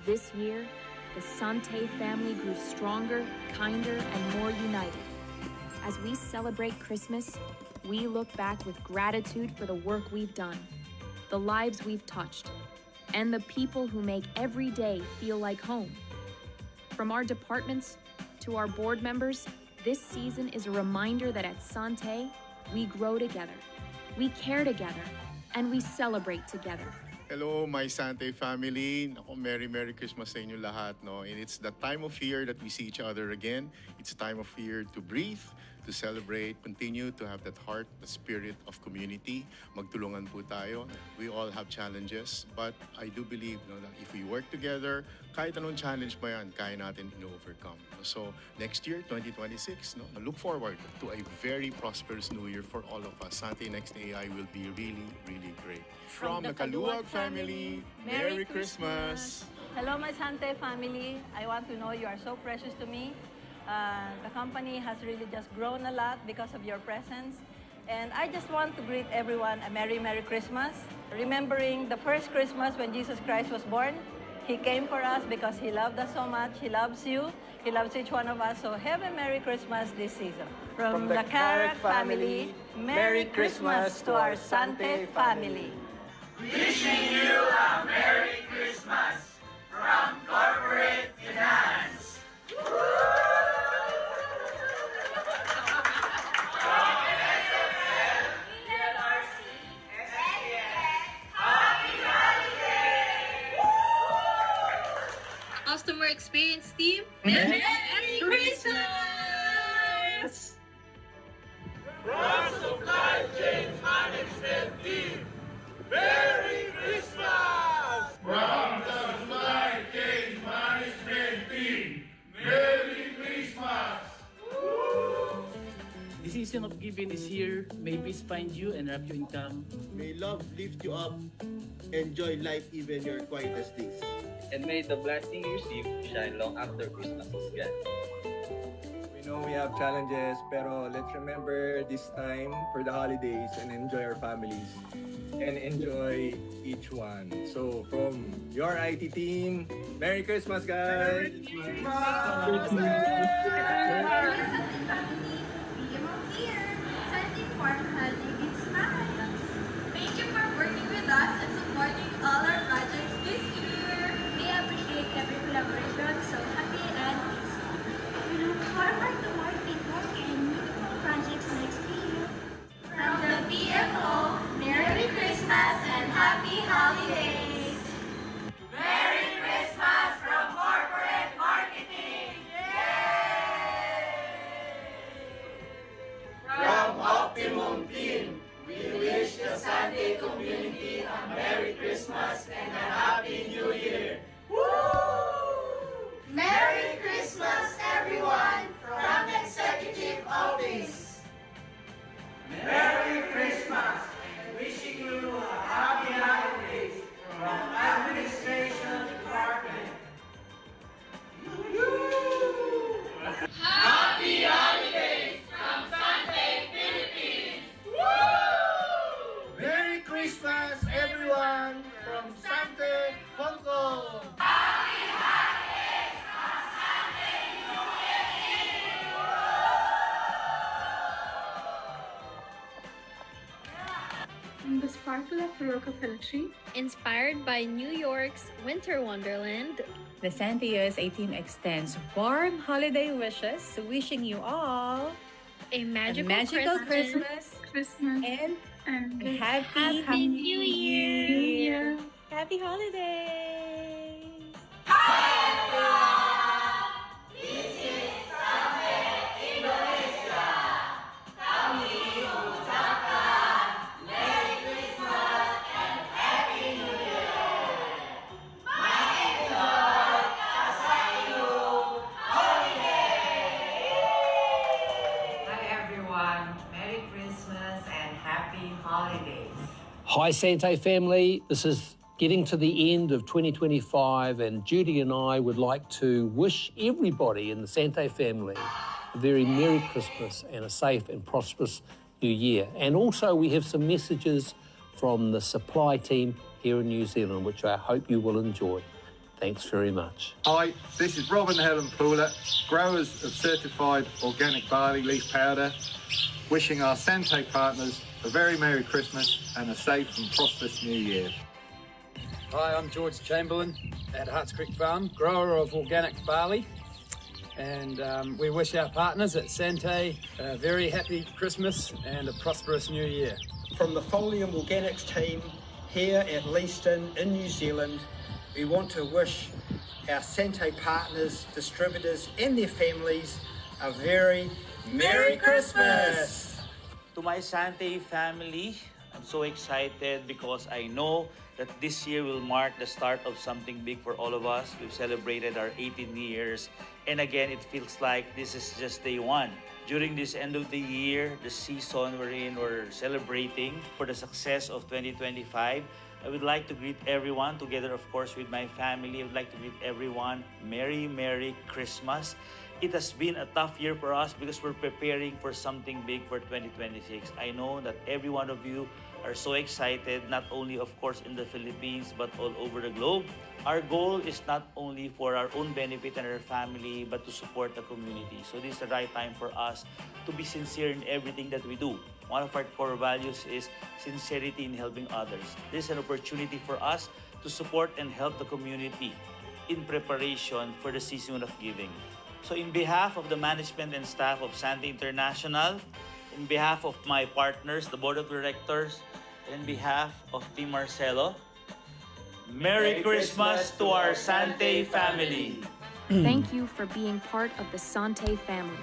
This year, the Sante family grew stronger, kinder, and more united. As we celebrate Christmas, we look back with gratitude for the work we've done, the lives we've touched, and the people who make every day feel like home. From our departments to our board members, this season is a reminder that at Sante, we grow together, we care together, and we celebrate together. Hello, my Sante family. Nako, Merry Christmas sa inyo lahat, no? And it's the time of year that we see each other again. It's a time of year to breathe, to celebrate, continue to have that heart, the spirit of community. Magtulungan po tayo. We all have challenges, but I do believe, no, that if we work together, kahit anong challenge pa yan, kaya natin i-overcome. So, next year, 2026, no, look forward to a very prosperous new year for all of us. Sante Next AI will be really, really great. From the Kaluwag family, Merry Christmas! Hello, my Sante family. I want to know you are so precious to me. The company has really just grown a lot because of your presence. And I just want to greet everyone a Merry Christmas. Remembering the first Christmas when Jesus Christ was born, He came for us because He loved us so much. He loves you. He loves each one of us. So have a Merry Christmas this season. From the Karak family, Merry Christmas to our Sante family. Wishing you a Merry Christmas from Corporate Finance. Customer Experience Team, Merry Christmas! From Supply Chain Management Team, Merry Christmas! From the Supply Chain Management Team, Merry Christmas! The season of giving is here. May peace find you and wrap your income. May love lift you up. Enjoy life even your quietest days. And may the blessing you receive shine long after Christmas is gone. We know we have challenges, pero let's remember this time for the holidays and enjoy our families and enjoy each one. So from your IT team, Merry Christmas, guys! Thank you for working with us and supporting all our projects this year. We appreciate every collaboration, so happy and peaceful. We look forward to working more and meaningful projects next year. From the PMO, Merry Christmas and Happy Holidays! Merry Christmas from Corporate Marketing! From Optimum Team, we wish the Sante community a Merry Christmas and a Happy New Year! Merry Christmas, everyone, from Executive Office! Merry Christmas and wishing you a happy holidays from Administration Department. Happy holidays from Sante Philippines! Merry Christmas, everyone, from Sante, Hong Kong! From the sparkle of Rockefeller Tree, Inspired by New York's Winter Wonderland, the Sante USA team extends warm holiday wishes, wishing you all a magical, Christmas and a happy New Year! Happy holidays! This is Sante Indonesia. Kami ucapkan Merry Christmas and Happy New Year. Maenjoy Kasayu Holiday. Hi everyone, Merry Christmas and Happy Holidays. Hi Sante family, this is getting to the end of 2025 and Judy and I would like to wish everybody in the Sante family a very Merry Christmas and a safe and prosperous New Year. And also we have some messages from the supply team here in New Zealand, which I hope you will enjoy. Thanks very much. Hi, this is Rob and Helen Pooler, growers of certified organic barley leaf powder, wishing our Sante partners a very Merry Christmas and a safe and prosperous New Year. Hi, I'm George Chamberlain at Harts Creek Farm, grower of organic barley. And we wish our partners at Sante a very happy Christmas and a prosperous New Year. From the Folium Organics team here at Leeston in New Zealand, we want to wish our Sante partners, distributors and their families a very Merry Christmas! To my Sante family, I'm so excited because I know that this year will mark the start of something big for all of us. We've celebrated our 18 years, and again, it feels like this is just day one. During this end of the year, the season we're in, we're celebrating for the success of 2025. I would like to greet everyone, together of course with my family. I would like to greet everyone Merry Christmas. It has been a tough year for us because we're preparing for something big for 2026. I know that every one of you are so excited, not only of course in the Philippines, but all over the globe. Our goal is not only for our own benefit and our family, but to support the community. So this is the right time for us to be sincere in everything that we do. One of our core values is sincerity in helping others. This is an opportunity for us to support and help the community in preparation for the season of giving. So in behalf of the management and staff of Sante International, in behalf of my partners, the board of directors, and in behalf of Team Marcelo, Merry Christmas to our Sante family. Thank you for being part of the Sante family.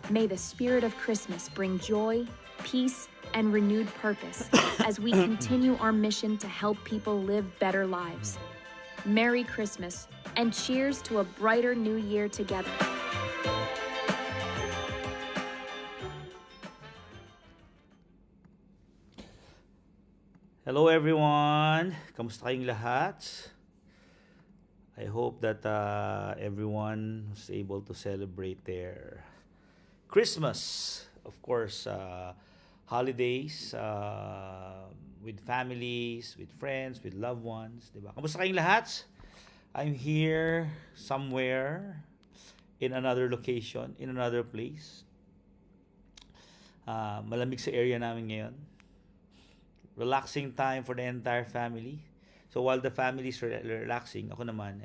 May the spirit of Christmas bring joy, peace, and renewed purpose as we continue our mission to help people live better lives. Merry Christmas, and cheers to a brighter new year together. Hello everyone! Kamusta kayong lahat? I hope that everyone was able to celebrate their Christmas. Of course, holidays with families, with friends, with loved ones. Diba? Kamusta kayong lahat? I'm here somewhere in another location, in another place. Malamig sa area namin ngayon. Relaxing time for the entire family. So while the family is relaxing, ako naman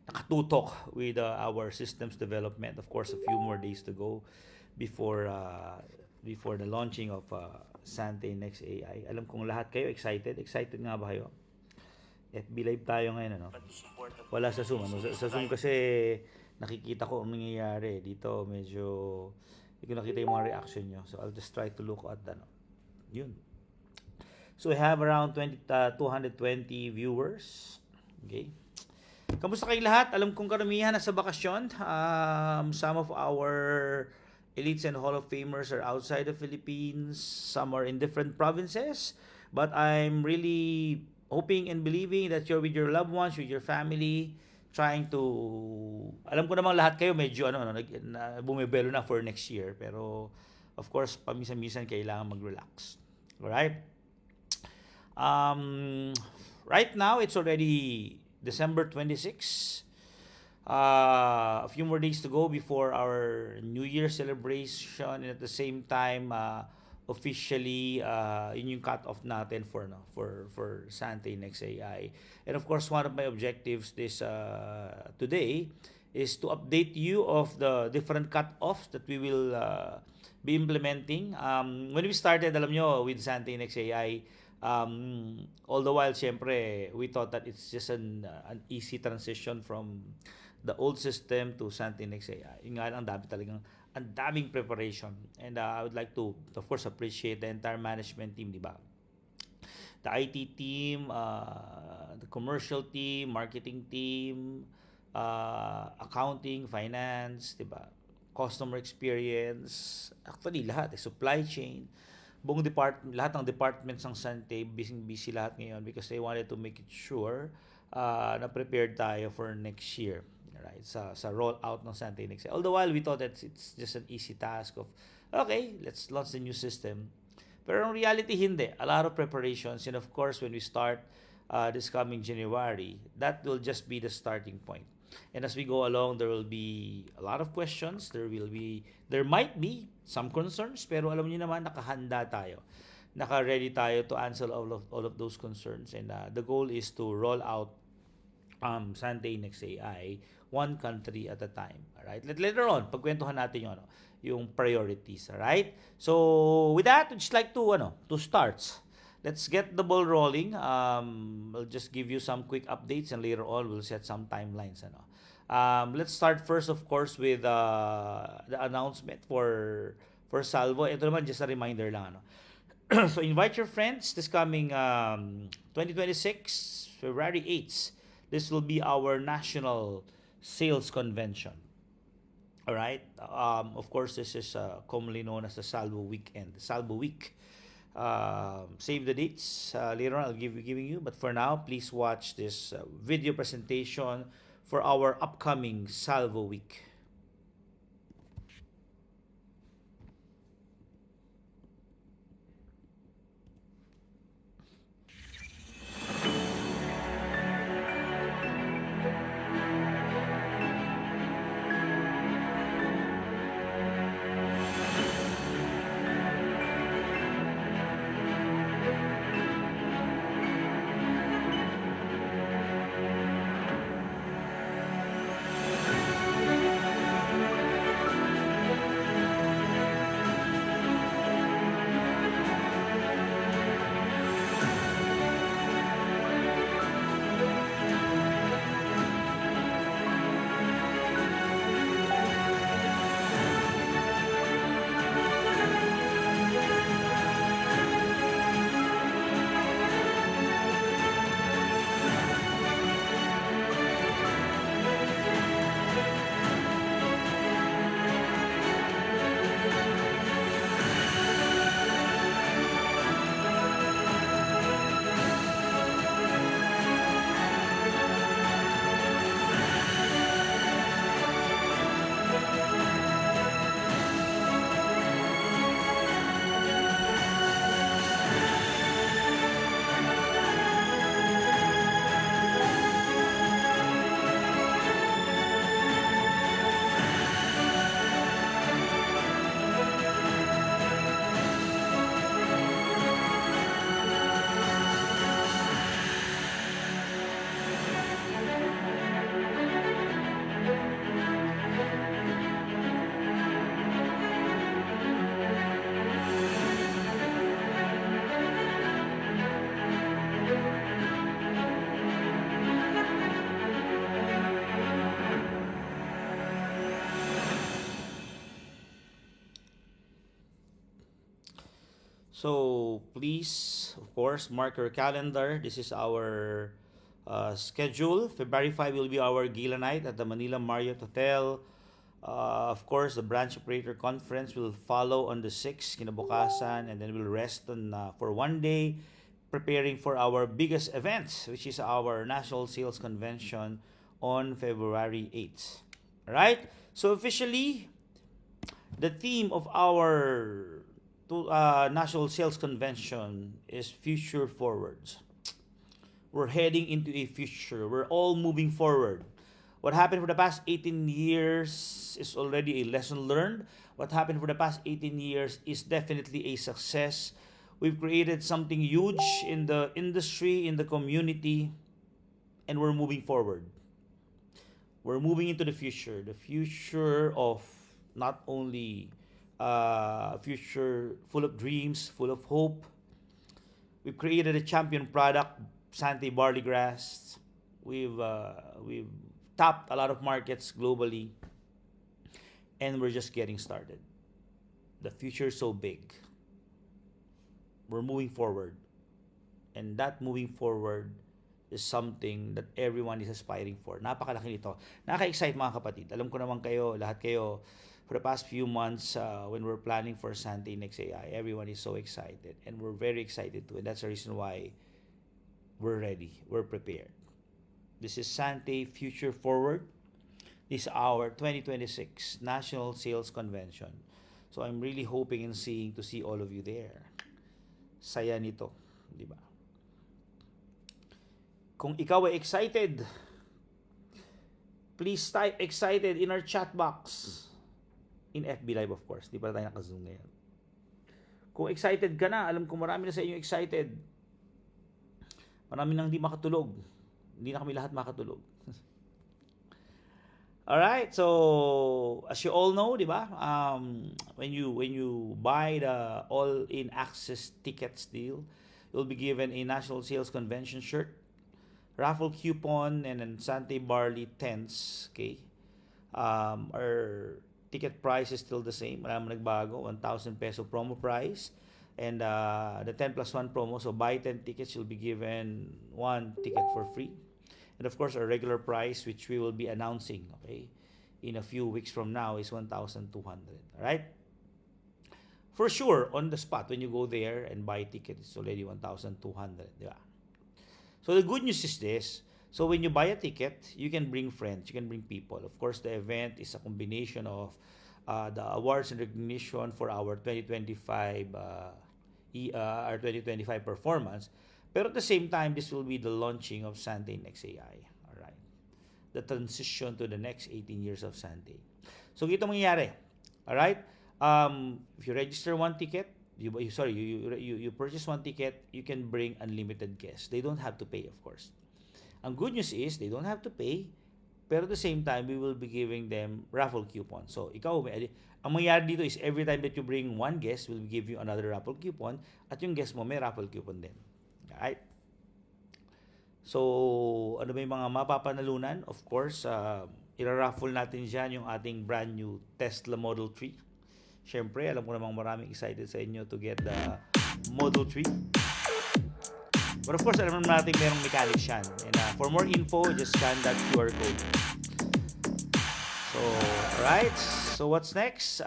nakatutok with our systems development. Of course, a few more days to go before the launching of Sante Next AI. Alam kong lahat kayo excited. Excited nga ba kayo? FB Live tayo ngayon, ano? Wala sa Zoom. Ano? Sa Zoom kasi nakikita ko ang nangyayari. Dito medyo hindi ko nakita yung mga reaction nyo. So I'll just try to look at yun. So we have around 220 viewers. Okay. Kamusta kayong lahat? Alam kong karamihan nasa bakasyon. Some of our elites and Hall of Famers are outside the Philippines. Some are in different provinces. But I'm really hoping and believing that you're with your loved ones, with your family, trying to... Alam ko namang lahat kayo medyo bumibelo na for next year. Pero of course, paminsan-minsan kailangan mag-relax. Alright? Right now, it's already December 26. A few more days to go before our New Year celebration, and at the same time, officially, yun yung cut-off natin for Sante Next AI. And of course, one of my objectives today is to update you of the different cut-offs that we will be implementing. When we started, alam nyo, with Sante Next AI, all the while, syempre, we thought that it's just an easy transition from the old system to Sante Next AI. Yung nga, ang daming preparation. And I would like to, of course, appreciate the entire management team, di ba? The IT team, the commercial team, marketing team, accounting, finance, di ba? Customer experience, actually lahat, supply chain, buong department, lahat ng departments ng Sante, busy lahat ngayon because they wanted to make it sure na prepared tayo for next year, right? Sa rollout ng Sante Next. All the while, we thought that it's just an easy task of, okay, let's launch the new system. Pero in reality, hindi. A lot of preparations. And of course, when we start this coming January, that will just be the starting point. And as we go along, there will be a lot of questions. There might be some concerns, pero alam niyo naman, nakahanda tayo. Naka-ready tayo to answer all of those concerns. And the goal is to roll out Sante Next AI one country at a time. Alright? Later on, pagkwentuhan natin yung priorities. Alright? So, with that, I'd just like to start. Let's get the ball rolling. I'll just give you some quick updates and later on we'll set some timelines. Let's start first, of course, with the announcement for Salvo. Ito naman, just a reminder lang. So invite your friends this coming 2026, February 8th. This will be our national sales convention. All right. Of course, this is commonly known as the Salvo Weekend, Salvo Week. Save the dates. Later on, I'll be giving you. But for now, please watch this video presentation for our upcoming Salvo Week. So please, of course, mark your calendar. This is our schedule. February 5 will be our gala night at the Manila Marriott Hotel. Of course, the branch operator conference will follow on the 6th, kinabukasan, and then we'll rest for one day, preparing for our biggest event, which is our National Sales Convention on February 8th. All right? So officially, the theme of our National Sales Convention is Future Forwards. We're heading into a future. We're all moving forward. What happened for the past 18 years is already a lesson learned. What happened for the past 18 years is definitely a success. We've created something huge in the industry, in the community, and we're moving forward. We're moving into the future of not only a future full of dreams, full of hope. We've created a champion product, Sante Barley Grass. We've tapped a lot of markets globally, and we're just getting started. The future is so big. We're moving forward, and that moving forward is something that everyone is aspiring for. Napakalaki nito. Nakaka-excite mga kapatid. Alam ko naman kayo, lahat kayo, for the past few months, when we're planning for Sante Next AI, everyone is so excited, and we're very excited too, and that's the reason why we're ready, we're prepared. This is Sante Future Forward. This is our 2026 National Sales Convention. So I'm really hoping and seeing to see all of you there. Saya nito, di ba? Kung ikaw ay excited, please type excited in our chat box. In FB Live, of course. Di pa tayo naka-zoom ngayon. Kung excited ka na, alam ko marami na sa inyo excited. Marami nang hindi makatulog. Hindi na kami lahat makatulog. Alright, so as you all know, di ba? When you buy the all-in access tickets deal, you'll be given a National Sales Convention shirt, raffle coupon, and then Sante Barley tents. Okay, our ticket price is still the same. Wala naman nagbago. 1,000 peso promo price, and the 10+1 promo. So buy 10 tickets, you'll be given 1 ticket for free. And of course, our regular price, which we will be announcing, okay, in a few weeks from now, is 1,200. All right? For sure, on the spot, when you go there and buy ticket, it's already 1,200. Diba? So the good news is this. So when you buy a ticket, you can bring friends, you can bring people. Of course, the event is a combination of the awards and recognition for our 2025 performance. Pero at the same time, this will be the launching of Sante Next AI. All right. The transition to the next 18 years of Sante. So, ito mangyayari. All right. If you register one ticket, you purchase one ticket, you can bring unlimited guests. They don't have to pay, of course. Ang good news is, they don't have to pay, pero at the same time, we will be giving them raffle coupon. So, ang mangyayari dito is every time that you bring one guest, we'll give you another raffle coupon, at yung guest mo may raffle coupon din. Alright? So, ano ba yung mga mapapanalunan? Of course, iraraffle natin dyan yung ating brand new Tesla Model 3. Siyempre, alam ko namang maraming excited sa inyo to get the Model 3. But of course, alam naman natin merong mechanics yan. And for more info, just scan that QR code. So, alright. So, what's next?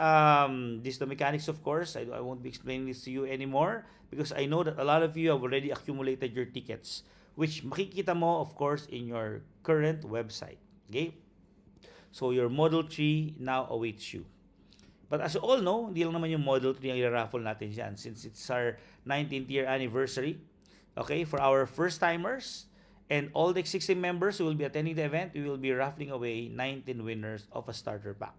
This is the mechanics, of course. I won't be explaining this to you anymore because I know that a lot of you have already accumulated your tickets, which makikita mo, of course, in your current website. Okay? So, your Model 3 now awaits you. But as you all know, hindi lang naman yung Model 3 ang i-raffle natin dyan since it's our 19th year anniversary. Okay? For our first-timers and all the existing members who will be attending the event, we will be raffling away 19 winners of a starter pack.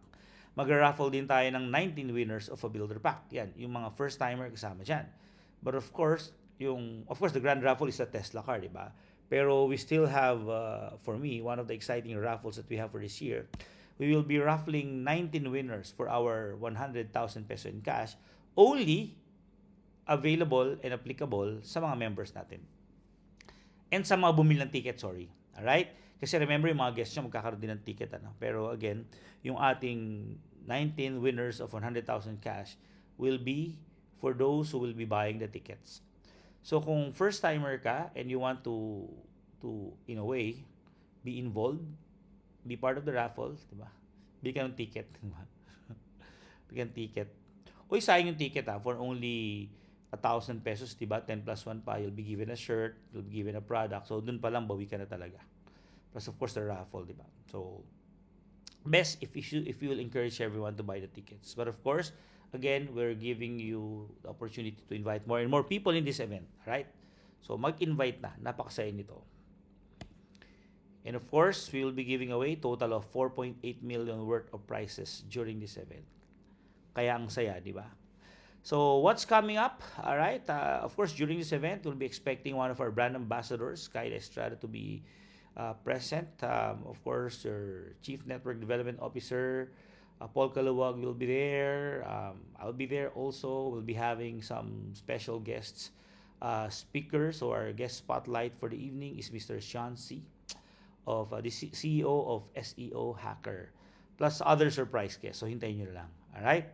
Mag-raffle din tayo ng 19 winners of a builder pack. Yan, yung mga first-timer kasama dyan. But of course, the grand raffle is a Tesla car, di ba? Pero we still have, for me, one of the exciting raffles that we have for this year. We will be raffling 19 winners for our 100,000 peso in cash, only available and applicable sa mga members natin. And sa mga bumili ng ticket, sorry. Alright? Kasi remember, yung mga guests nyo magkakaroon din ng ticket. Pero again, yung ating 19 winners of 100,000 cash will be for those who will be buying the tickets. So kung first-timer ka and you want to in a way, be involved, be part of the raffle, diba? Bili ka ng ticket. Diba? Bili ka ng ticket. Uy, sayang yung ticket for only 1,000 pesos, diba? 10+1 pa, you'll be given a shirt, you'll be given a product. So dun pa lang, bawi ka na talaga. Plus of course, the raffle, diba? So, best if you will encourage everyone to buy the tickets. But of course, again, we're giving you the opportunity to invite more and more people in this event, right? So, mag-invite na. Napakasaya nito. And of course, we will be giving away total of 4.8 million worth of prizes during this event. Kaya ang saya, di ba? So, what's coming up? All right. Of course, during this event, we'll be expecting one of our brand ambassadors, Kyle Estrada, to be present. Of course, your Chief Network Development Officer, Paul Kaluwag will be there. I'll be there also. We'll be having some special guests, speakers. So our guest spotlight for the evening is Mr. Sean C. of the CEO of SEO Hacker. Plus other surprise guests. So hintayin nyo lang. Alright?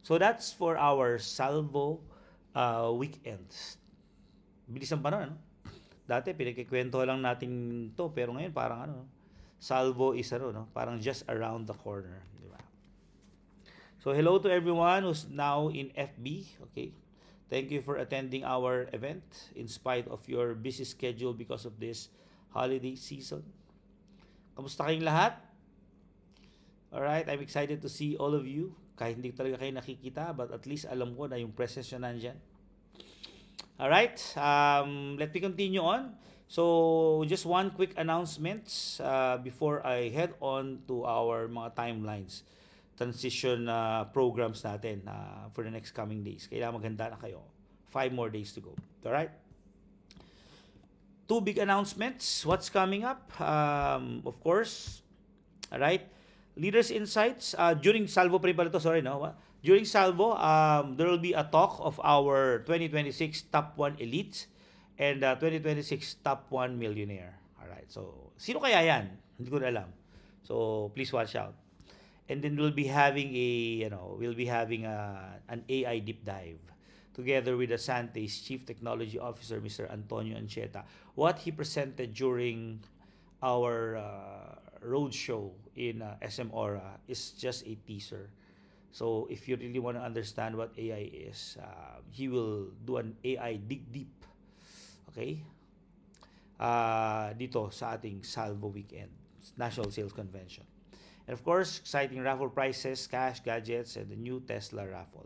So that's for our Salvo weekends. Bilis ang panahon, no? Dati pinagkikwento lang natin to, pero ngayon parang Salvo is parang just around the corner, di ba? So hello to everyone who's now in FB, okay? Thank you for attending our event in spite of your busy schedule because of this holiday season. Kamusta kayong lahat? Alright, I'm excited to see all of you. Kahit hindi talaga kayo nakikita, but at least alam ko na yung presence nyo nandyan. Alright, let me continue on. So, just one quick announcement before I head on to our mga timelines, transition programs natin for the next coming days. Kailangan maghanda na kayo. 5 more days to go. Alright? 2 big announcements. What's coming up? Of course, alright, Leaders Insights. During Salvo pa rin pala ito, sorry, no? During Salvo, there will be a talk of our 2026 Top 1 Elites and 2026 Top 1 Millionaire. Alright, so, sino kaya yan? Hindi ko na alam. So, please watch out. And then we'll be having an AI deep dive together with the Sante's Chief Technology Officer, Mr. Antonio Ancheta. What he presented during our roadshow in SM Aura is just a teaser. So if you really want to understand what AI is, he will do an AI dig deep. Okay? Dito sa ating Salvo Weekend, National Sales Convention. And of course, exciting raffle prizes, cash, gadgets, and the new Tesla raffle.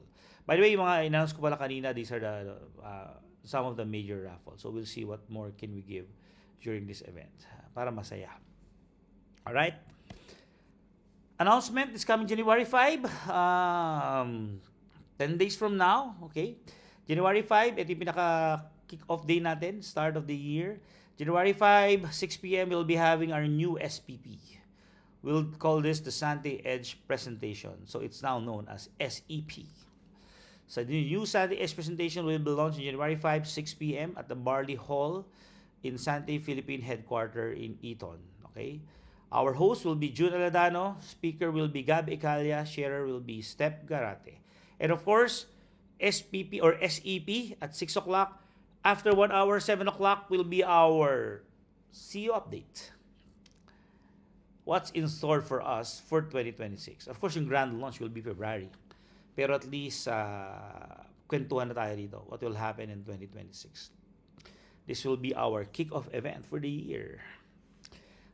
By the way, yung mga announce ko pala kanina, these are the some of the major raffles. So we'll see what more can we give during this event para masaya. Alright? Announcement is coming January 5. 10 days from now. Okay? January 5, ito yung pinaka-kick-off day natin, start of the year. January 5, 6 p.m., we'll be having our new SPP. We'll call this the Sante Edge presentation. So it's now known as SEP. So the new Sante Edge presentation will be launched on January 5, 6 p.m. at the Barley Hall in Sante Philippine Headquarters in Eton. Okay? Our host will be June Aladano. Speaker will be Gab Ecalia. Sharer will be Step Garate. And of course, SPP or SEP at 6 o'clock. After 1 hour, 7 o'clock will be our CEO update. What's in store for us for 2026? Of course, yung grand launch will be February. Pero at least, kwentuhan na tayo dito. What will happen in 2026? This will be our kick-off event for the year.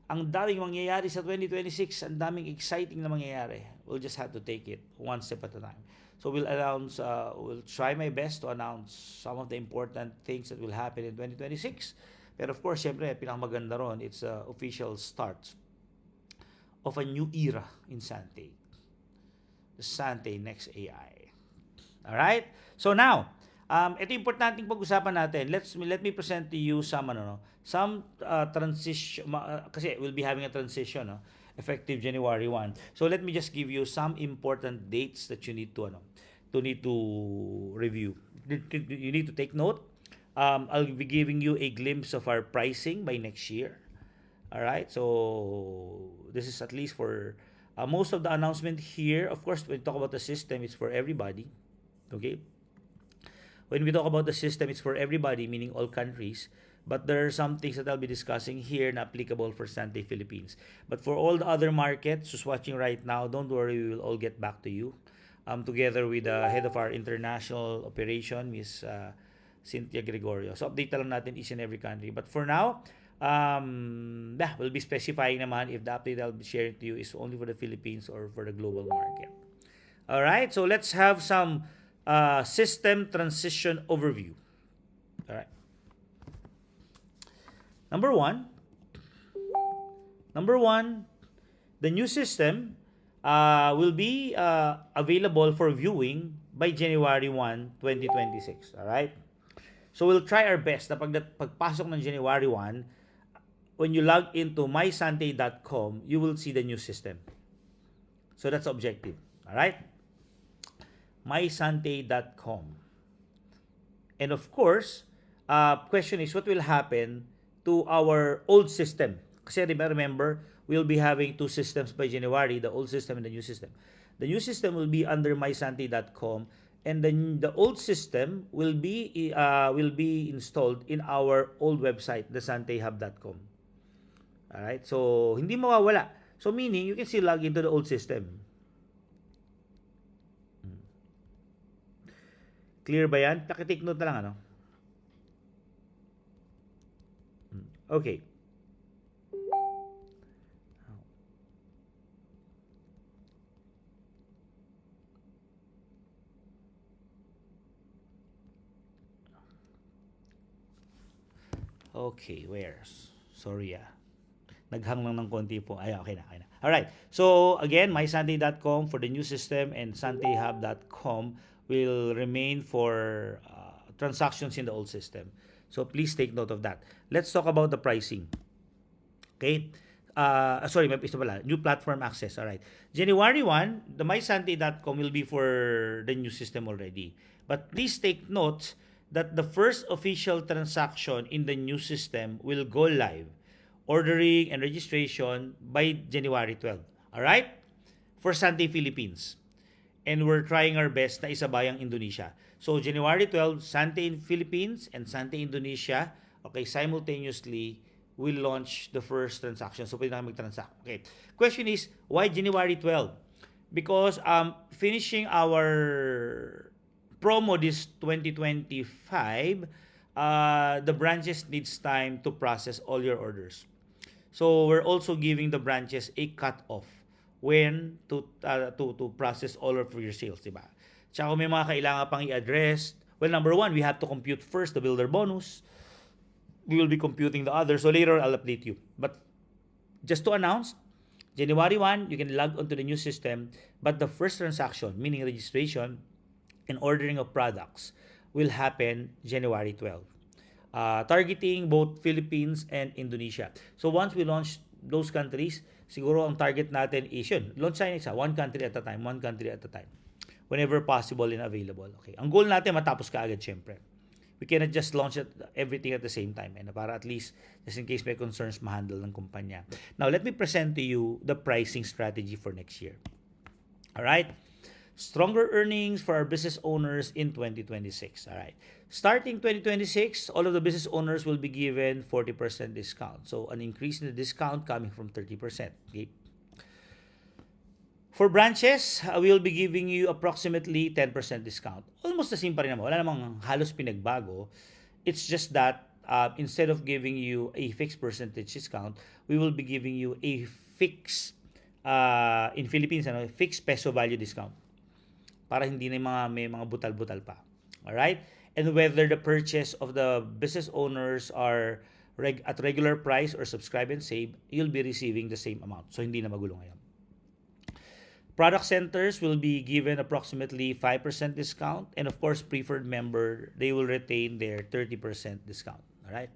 Ang daming mangyayari sa 2026. Ang daming exciting na mangyayari. We'll just have to take it one step at a time. So we'll try my best to announce some of the important things that will happen in 2026. Pero of course, syempre, pinakamaganda ron, it's official start of a new era in Sante. The Sante Next AI. Alright? So now, ito importanteng pag-usapan natin. Let me present to you some transition, kasi we'll be having a transition, effective January 1. So let me just give you some important dates that you need to review. You need to take note. I'll be giving you a glimpse of our pricing by next year. All right, so this is at least for most of the announcement here. Of course, when we talk about the system, it's for everybody. Okay. When we talk about the system, it's for everybody, meaning all countries. But there are some things that I'll be discussing here na applicable for Sante Philippines. But for all the other markets who's watching right now, don't worry, we will all get back to you. Together with the head of our international operation, Miss Cynthia Gregorio. So update lang natin each and every country. But for now, we'll be specifying naman if the update I'll be sharing to you is only for the Philippines or for the global market. Alright, so let's have some system transition overview. Alright. Number one, the new system will be available for viewing by January 1, 2026. Alright? So we'll try our best na pagpasok ng January 1, when you log into mysante.com, you will see the new system. So that's the objective. Alright? mysante.com. And of course, question is, what will happen to our old system? Kasi remember, we'll be having 2 systems by January, the old system and the new system. The new system will be under mysante.com, and then the old system will be installed in our old website, thesantehub.com. Alright? So, hindi mawawala. So, meaning, you can still log into the old system. Clear ba yan? Pakitake note na lang, ano? Okay. Okay, where? Sorry Naghang lang ng konti po. Ay, okay na. Alright. So, again, mysante.com for the new system and santehub.com will remain for transactions in the old system. So, please take note of that. Let's talk about the pricing. Okay? Sorry, may isa pala. New platform access. Alright. January 1, the mysante.com will be for the new system already. But please take note that the first official transaction in the new system will go live, ordering and registration by January 12. Alright? For Sante Philippines. And we're trying our best na isabayang Indonesia. So, January 12, Sante in Philippines and Sante Indonesia, okay, simultaneously will launch the first transaction. So, pwede na mag-transact. Okay. Question is, why January 12? Because finishing our promo this 2025, the branches needs time to process all your orders. So we're also giving the branches a cut-off when to process all of your sales, diba? Tsaka kung may mga kailangan pang i-address, well, number one, we have to compute first the builder bonus. We will be computing the other. So later, I'll update you. But just to announce, January 1, you can log onto the new system, but the first transaction, meaning registration and ordering of products, will happen January 12. Targeting both Philippines and Indonesia. So once we launch those countries, siguro ang target natin is yun. Launch tayo isa, one country at a time. Whenever possible and available. Okay. Ang goal natin, matapos ka agad syempre. We cannot just launch everything at the same time. Para at least, just in case may concerns, ma-handle ng kumpanya. Now, let me present to you the pricing strategy for next year. Alright? Stronger earnings for our business owners in 2026. Alright. Starting 2026, all of the business owners will be given 40% discount. So, an increase in the discount coming from 30%. Okay. For branches, we will be giving you approximately 10% discount. Almost the same pa rin naman. Wala namang halos pinagbago. It's just that instead of giving you a fixed percentage discount, we will be giving you a fixed, in Philippines, fixed peso value discount. Para hindi na may mga butal-butal pa. Alright? And whether the purchase of the business owners are at regular price or subscribe and save, you'll be receiving the same amount. So, hindi na magulo ngayon. Product centers will be given approximately 5% discount. And of course, preferred member, they will retain their 30% discount. Alright?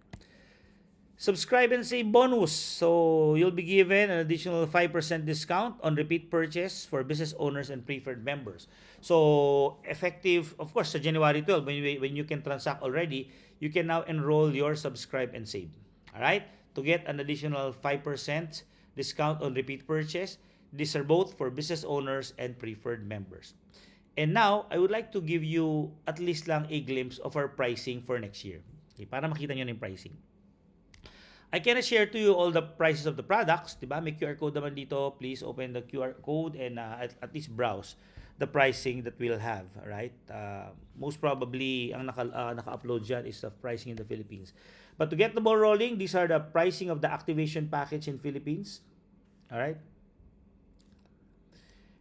Subscribe and save bonus. So, you'll be given an additional 5% discount on repeat purchase for business owners and preferred members. So, effective, of course, sa January 12, when you can transact already, you can now enroll your subscribe and save. Alright? To get an additional 5% discount on repeat purchase, these are both for business owners and preferred members. And now, I would like to give you at least lang a glimpse of our pricing for next year. Okay, para makita nyo na yung pricing. I cannot share to you all the prices of the products. Diba? May QR code naman dito. Please open the QR code and at least browse the pricing that we'll have. Right? Most probably, ang naka-upload dyan is the pricing in the Philippines. But to get the ball rolling, these are the pricing of the activation package in Philippines. Alright?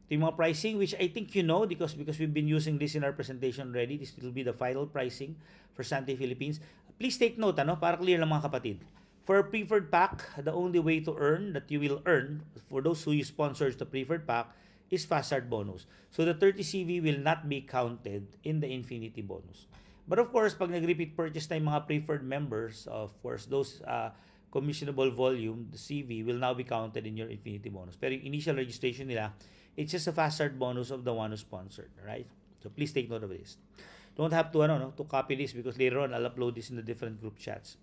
Ito yung mga pricing, which I think you know because we've been using this in our presentation already. This will be the final pricing for Sante Philippines. Please take note, para clear lang mga kapatid. For a preferred pack, the only way to earn that you will earn for those who sponsors the preferred pack is fast start bonus. So the 30 CV will not be counted in the infinity bonus. But of course, pag nag-repeat purchase na yung mga preferred members, of course, those commissionable volume, the CV, will now be counted in your infinity bonus. Pero yung initial registration nila, it's just a fast start bonus of the one who sponsored, right? So please take note of this. Don't have to to copy this because later on I'll upload this in the different group chats.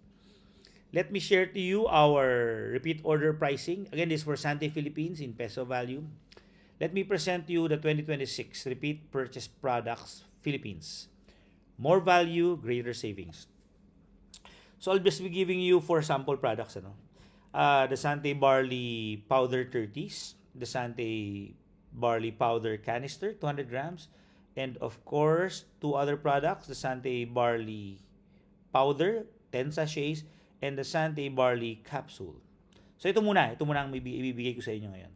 Let me share to you our repeat order pricing. Again, this is for Sante Philippines in peso value. Let me present to you the 2026 repeat purchase products Philippines. More value, greater savings. So I'll just be giving you 4 sample products. The Sante Barley Powder 30s, the Sante Barley Powder Canister, 200 grams, and of course, 2 other products, the Sante Barley Powder, 10 sachets, and the Sante Barley Capsule. So ito muna ang ibibigay ko sa inyo ngayon.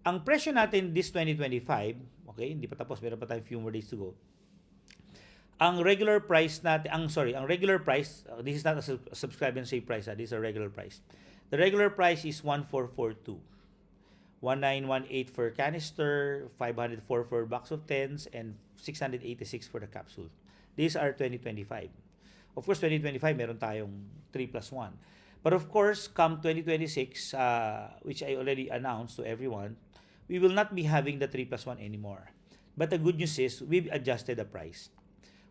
Ang presyo natin this 2025, okay, hindi pa tapos, meron pa tayong few more days to go. Ang regular price natin, ang regular price, this is not a subscribe and save price, this is a regular price. The regular price is 1442. 1918 for canister, 504 for box of 10s, and 686 for the capsule. These are 2025. Of course, 2025, meron tayong 3+1. But of course, come 2026, which I already announced to everyone, we will not be having the 3+1 anymore. But the good news is, we've adjusted the price.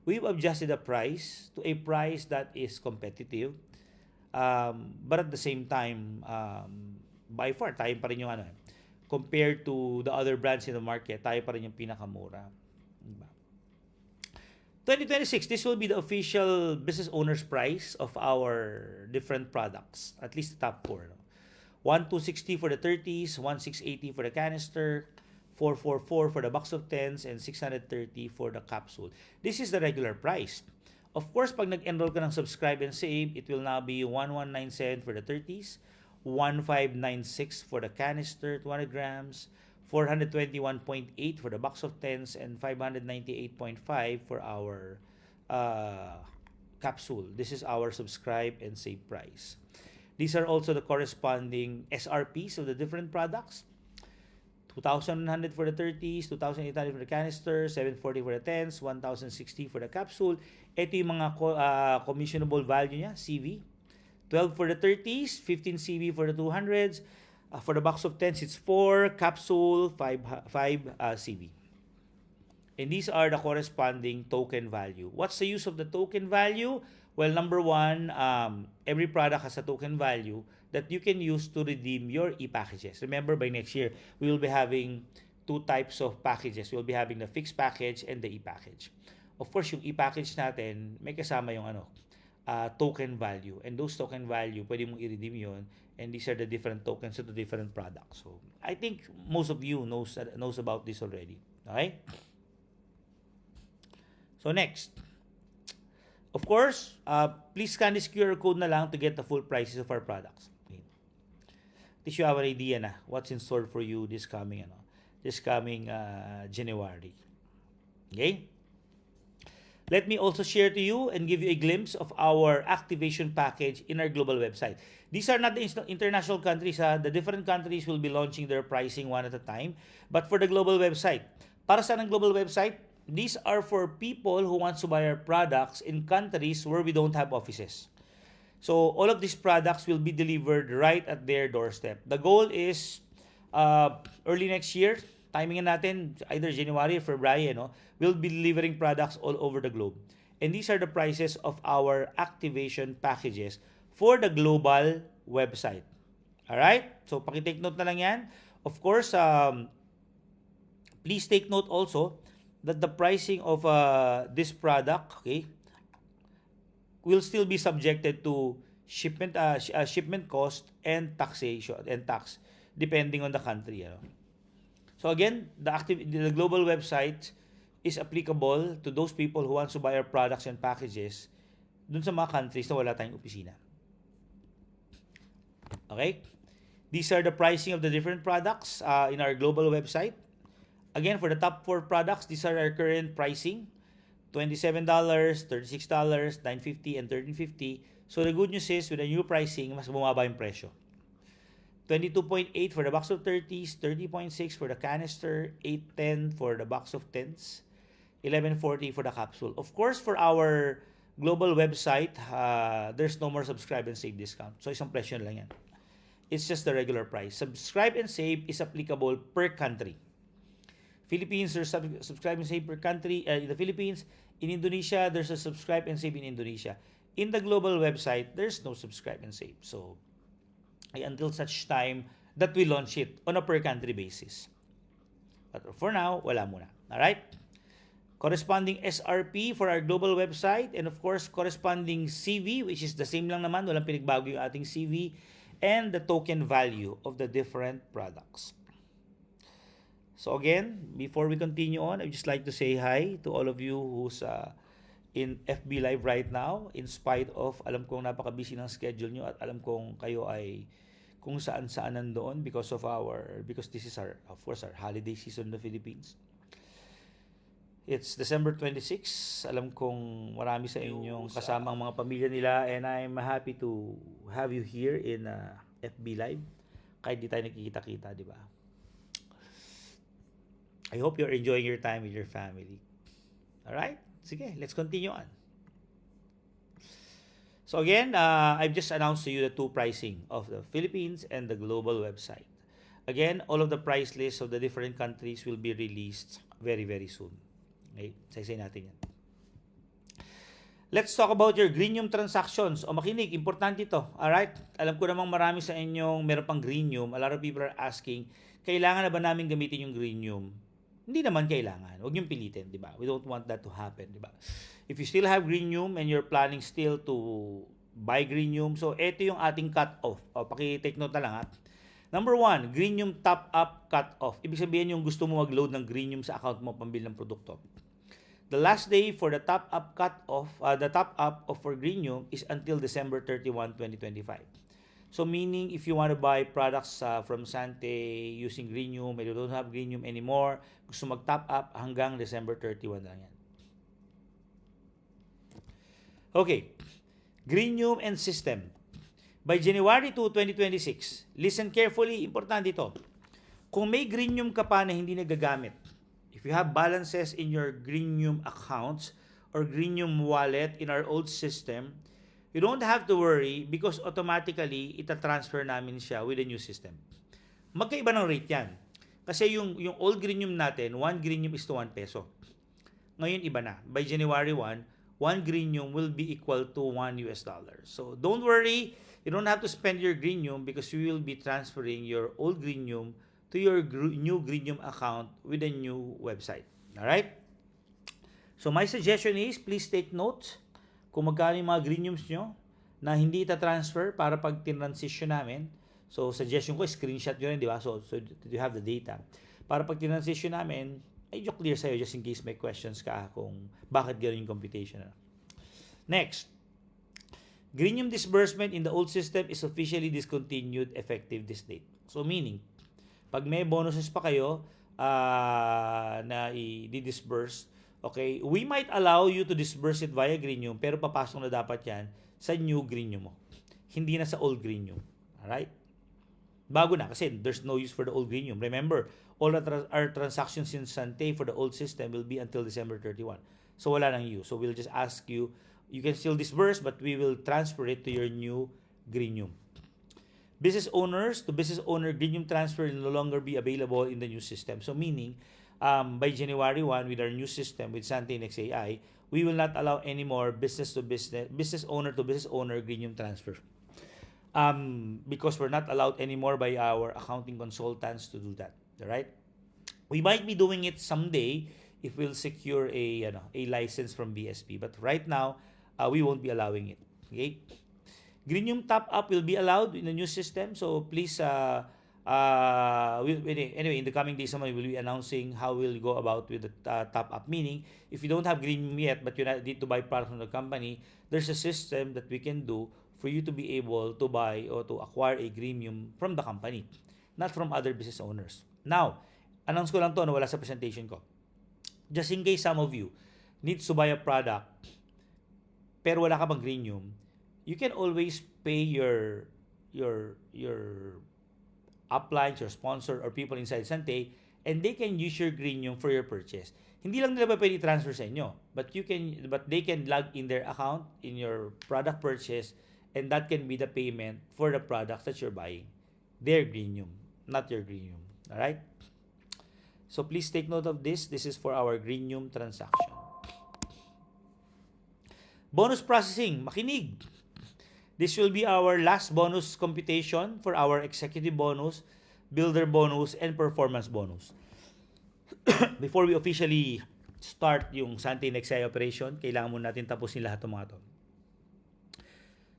We've adjusted the price to a price that is competitive, but at the same time, by far, tayo pa rin yung compared to the other brands in the market, tayo pa rin yung pinakamura. Diba? 2026, this will be the official business owner's price of our different products, at least the top 4. 1,260 for the 30s, 1,680 for the canister, 444 for the box of 10s, and 630 for the capsule. This is the regular price. Of course, pag nag-enroll ka ng subscribe and save, it will now be 1,197 for the 30s, 1,596 for the canister, 200 grams, 421.8 for the box of 10s, and 598.5 for our capsule. This is our subscribe and save price. These are also the corresponding SRPs of the different products. 2,100 for the 30s, 2,800 for the canister, 740 for the 10s, 1,060 for the capsule. Ito yung mga commissionable value niya, CV. 12 for the 30s, 15 CV for the 200s. For the box of 10s, it's 4, capsule, 5 CV. And these are the corresponding token value. What's the use of the token value? Well, number one, every product has a token value that you can use to redeem your e-packages. Remember, by next year, we will be having 2 types of packages. We'll be having the fixed package and the e-package. Of course, yung e-package natin, may kasama yung token value. And those token value, pwede mong i-redeem yun. And these are the different tokens of the different products. So, I think most of you knows about this already. Okay? So, next. Of course, please scan this QR code na lang to get the full prices of our products. Okay. This you have an idea na what's in store for you this coming January. Okay? Let me also share to you and give you a glimpse of our activation package in our global website. These are not the international countries. The different countries will be launching their pricing one at a time. But for the global website, para saan ang global website? These are for people who want to buy our products in countries where we don't have offices. So all of these products will be delivered right at their doorstep. The goal is early next year, timing natin either January or February, we'll be delivering products all over the globe. And these are the prices of our activation packages for the global website. Alright? So, pakitake note na lang yan. Of course, please take note also that the pricing of this product, okay, will still be subjected to shipment cost and taxation and tax depending on the country. So again, the global website is applicable to those people who want to buy our products and packages dun sa mga countries na wala tayong opisina. Okay? These are the pricing of the different products in our global website. Again, for the top 4 products, these are our current pricing. $27, $36, $9.50, and $13.50. So the good news is, with the new pricing, mas bumaba yung presyo. 22.8 for the box of 30s, 30.6 for the canister, 8.10 for the box of 10s, 11.40 for the capsule. Of course, for our global website, there's no more subscribe and save discount. So isang presyo lang yan. It's just the regular price. Subscribe and save is applicable per country. Philippines, there's subscribe and save per country. In the Philippines, in Indonesia, there's a subscribe and save in Indonesia. In the global website, there's no subscribe and save. So, until such time that we launch it on a per country basis. But for now, wala muna. Alright? Corresponding SRP for our global website, and of course, corresponding CV, which is the same lang naman, walang pinagbago yung ating CV, and the token value of the different products. So again, before we continue on, I'd just like to say hi to all of you who's in FB Live right now, in spite of, alam kong napaka-busy ng schedule nyo at alam kong kayo ay kung saan-saan nandoon because this is our holiday season in the Philippines. It's December 26. Alam kong marami sa inyong kasamang mga pamilya nila, and I'm happy to have you here in FB Live. Kahit di tayo nakikita-kita, di ba? I hope you're enjoying your time with your family. Alright? Sige, let's continue on. So again, I've just announced to you the two pricing of the Philippines and the global website. Again, all of the price lists of the different countries will be released very, very soon. Okay? Saysay natin yan. Let's talk about your Greenium transactions. O makinig, importante ito. Alright? Alam ko namang marami sa inyong meron pang Greenium. A lot of people are asking, kailangan na ba namin gamitin yung Greenium? Hindi naman kailangan. Huwag niyong pilitin, di ba? We don't want that to happen, di ba? If you still have Greenium and you're planning still to buy Greenium, so ito yung ating cut-off. O, paki-take note na lang ha. Number 1, Greenium top-up cut-off. Ibig sabihin yung gusto mo mag-load ng Greenium sa account mo pambili ng produkto. The last day for the top-up cut-off, the top-up of for Greenium is until December 31, 2025. So meaning if you want to buy products from Sante using Greenium and you don't have Greenium anymore, gusto mag-top-up hanggang December 31 lang yan. Okay, Greenium and system. By January 2, 2026, listen carefully, importante ito. Kung may Greenium ka pa na hindi nagagamit, if you have balances in your Greenium accounts or Greenium wallet in our old system, you don't have to worry because automatically ita-transfer namin siya with the new system. Magkaiba ng rate yan. Kasi yung old Greenium natin, 1 Greenium is to 1 peso. Ngayon iba na. By January 1, 1 Greenium will be equal to $1. So don't worry, you don't have to spend your Greenium because you will be transferring your old Greenium to your new Greenium account with a new website. Alright? So my suggestion is, please take note kung magkano yung mga Greeniums nyo na hindi ita-transfer para pag tinransition namin. So suggestion ko, screenshot nyo rin, di ba? So you have the data. Para pag tinransition namin, medyo clear sa'yo just in case may questions ka kung bakit gano'n yung computation. Next, Greenium disbursement in the old system is officially discontinued effective this date. So meaning, pag may bonuses pa kayo na i-disburse, okay, we might allow you to disburse it via Greenium, pero papasok na dapat yan sa new Greenium mo. Hindi na sa old Greenium. Alright? Bago na, kasi there's no use for the old Greenium. Remember, all our transactions in Sante for the old system will be until December 31. So wala nang use. So we'll just ask you, you can still disburse, but we will transfer it to your new Greenium. Business owners to business owner Greenium transfer will no longer be available in the new system. So meaning, by January 1, with our new system, with Sante and XAI, we will not allow any more business owner to business owner Greenium transfer. Because we're not allowed anymore by our accounting consultants to do that. Alright? We might be doing it someday if we'll secure a license from BSP. But right now, we won't be allowing it. Okay? Greenium top-up will be allowed in the new system. So please, anyway, in the coming days, someone will be announcing how we'll go about with the top-up. Meaning, if you don't have Greenium yet, but you need to buy products from the company, there's a system that we can do for you to be able to buy or to acquire a Greenium from the company, not from other business owners. Now, announce ko lang to na wala sa presentation ko. Just in case some of you needs to buy a product pero wala ka pang Greenium, you can always pay your uplines, your sponsor, or people inside Sante, and they can use your Greenium for your purchase. Hindi lang nila pwede transfer sa inyo, but they can log in their account in your product purchase, and that can be the payment for the products that you're buying. Their Greenium, not your Greenium. Alright? So please take note of this. This is for our Greenium transaction. Bonus processing, makinig. This will be our last bonus computation for our executive bonus, builder bonus, and performance bonus. Before we officially start yung Sante XAI operation, kailangan muna natin tapusin lahat ng mga to.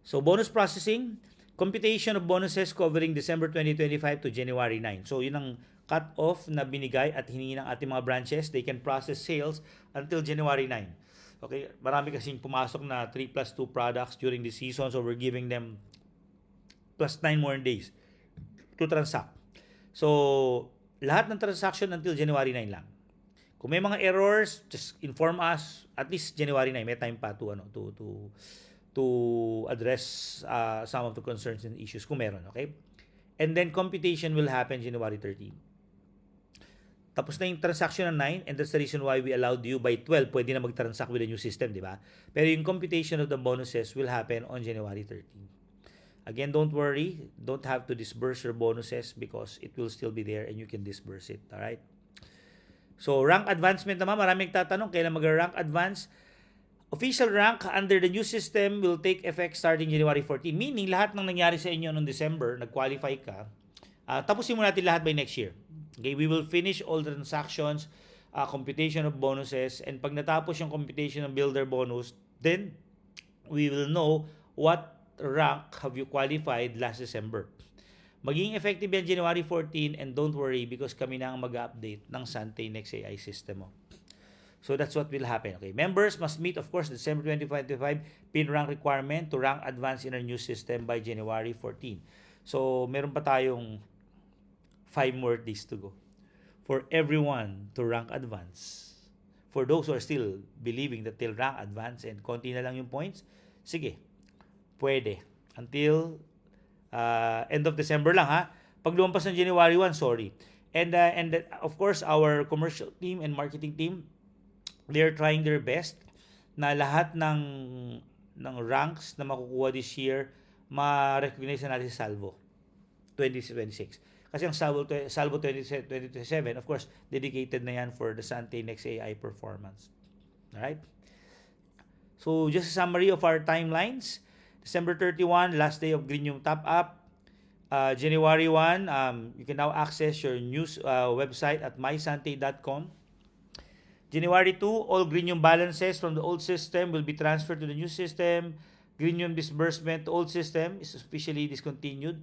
So bonus processing, computation of bonuses covering December 2025 to January 9. So yun ang cut-off na binigay at hiningi ng ating mga branches. They can process sales until January 9. Okay, marami kasing pumasok na 3+2 products during the season, so we're giving them plus 9 more days to transact. So, lahat ng transaction until January 9 lang. Kung may mga errors, just inform us. At least January 9, may time pa to address some of the concerns and issues kung meron, okay? And then computation will happen January 13. Tapos na yung transaction ng 9, and that's the reason why we allowed you by 12, pwede na mag-transact with the new system, di ba? Pero yung computation of the bonuses will happen on January 13. Again, don't worry, don't have to disburse your bonuses because it will still be there and you can disburse it, alright? So, rank advancement naman, maraming tatanong, kailan mag-rank advance? Official rank under the new system will take effect starting January 14. Meaning, lahat ng nangyari sa inyo noong December, nag-qualify ka, tapusin mo natin lahat by next year. Okay, we will finish all the transactions, computation of bonuses, and pag natapos yung computation ng builder bonus, then we will know what rank have you qualified last December. Maging effective yan January 14, and don't worry because kami na ang mag-update ng Sante Next AI system mo. So that's what will happen. Okay, members must meet, of course, December 2025 PIN rank requirement to rank advance in our new system by January 14. So meron pa tayong 5 more days to go for everyone to rank advance. For those who are still believing that they'll rank advance and konti na lang yung points, sige, pwede. Until end of December lang ha. Pag lumampas ng January 1, sorry. And of course, our commercial team and marketing team, they're trying their best na lahat ng ranks na makukuha this year, ma-recognize na natin sa Salvo 2026. Kasi ang Salvo 2027, of course, dedicated na yan for the Sante Next AI performance. Alright? So, just a summary of our timelines. December 31, last day of Green Yung Top Up. January 1, you can now access your news website at mysante.com. January 2, all Green balances from the old system will be transferred to the new system. Green disbursement to old system is officially discontinued.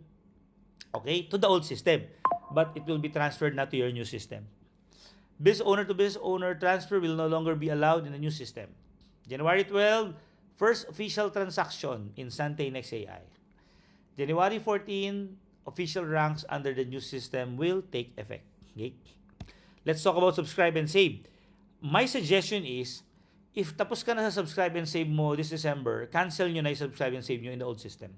Okay, to the old system. But it will be transferred not to your new system. Business owner to business owner transfer will no longer be allowed in the new system. January 12, first official transaction in Sante Next AI. January 14, official ranks under the new system will take effect. Okay? Let's talk about subscribe and save. My suggestion is, if tapos ka na sa subscribe and save mo this December, cancel nyo na yung subscribe and save nyo in the old system.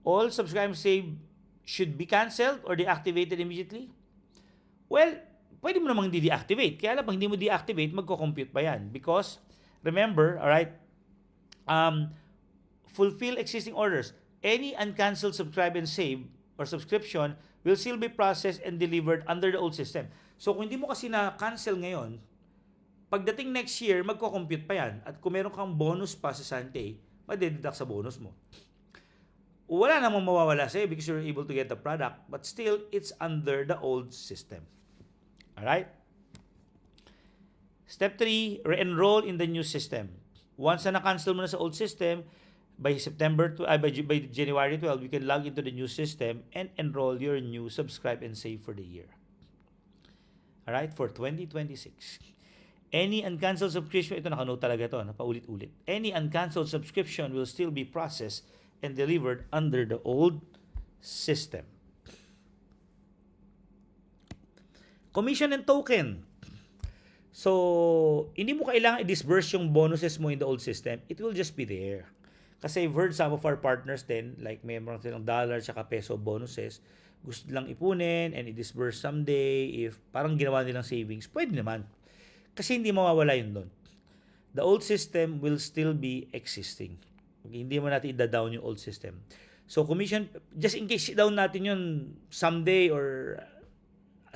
All subscribe and save should be canceled or deactivated immediately? Well, pwede mo namang di-deactivate. Kaya lang, pag hindi mo deactivate, magko-compute pa yan. Because, remember, alright, fulfill existing orders. Any uncancelled subscribe and save or subscription will still be processed and delivered under the old system. So, kung hindi mo kasi na-cancel ngayon, pagdating next year, magko-compute pa yan. At kung meron kang bonus pa sa Sante, madededuct sa bonus mo. Wala namang mawawala sa'yo because you're able to get the product. But still, it's under the old system. Alright? Step 3, re-enroll in the new system. Once na na-cancel mo na sa old system, by January 12, you can log into the new system and enroll your new subscribe and save for the year. Alright? For 2026. Any uncancelled subscription, ito nakanote talaga ito, paulit-ulit. Any uncancelled subscription will still be processed and delivered under the old system. Commission and token. So, hindi mo kailangan i-disburse yung bonuses mo in the old system. It will just be there. Kasi I've heard some of our partners din, like may mga silang dollar tsaka peso bonuses, gusto lang ipunin and i-disburse someday if parang ginawa nilang savings. Pwede naman. Kasi hindi mawawala yun doon. The old system will still be existing. Okay, hindi mo natin i-down yung old system. So, commission, just in case down natin yun someday or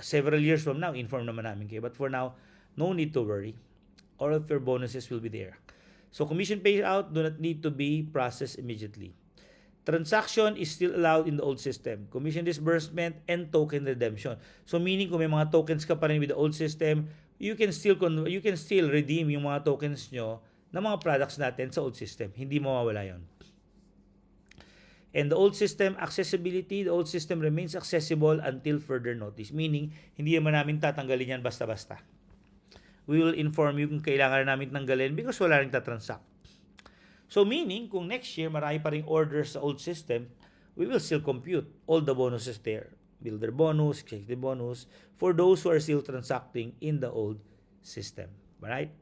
several years from now, inform naman namin kayo. But for now, no need to worry. All of your bonuses will be there. So, commission payout do not need to be processed immediately. Transaction is still allowed in the old system. Commission disbursement and token redemption. So, meaning kung may mga tokens ka pa rin with the old system, you can still redeem yung mga tokens nyo ng mga products natin sa old system. Hindi mawawala yun. And the old system accessibility, the old system remains accessible until further notice. Meaning, hindi naman namin tatanggalin yan basta-basta. We will inform you kung kailangan namin tanggalin because wala rin tatransact. So meaning, kung next year marami pa ring orders sa old system, we will still compute all the bonuses there. builder bonus, executive bonus, for those who are still transacting in the old system. Alright?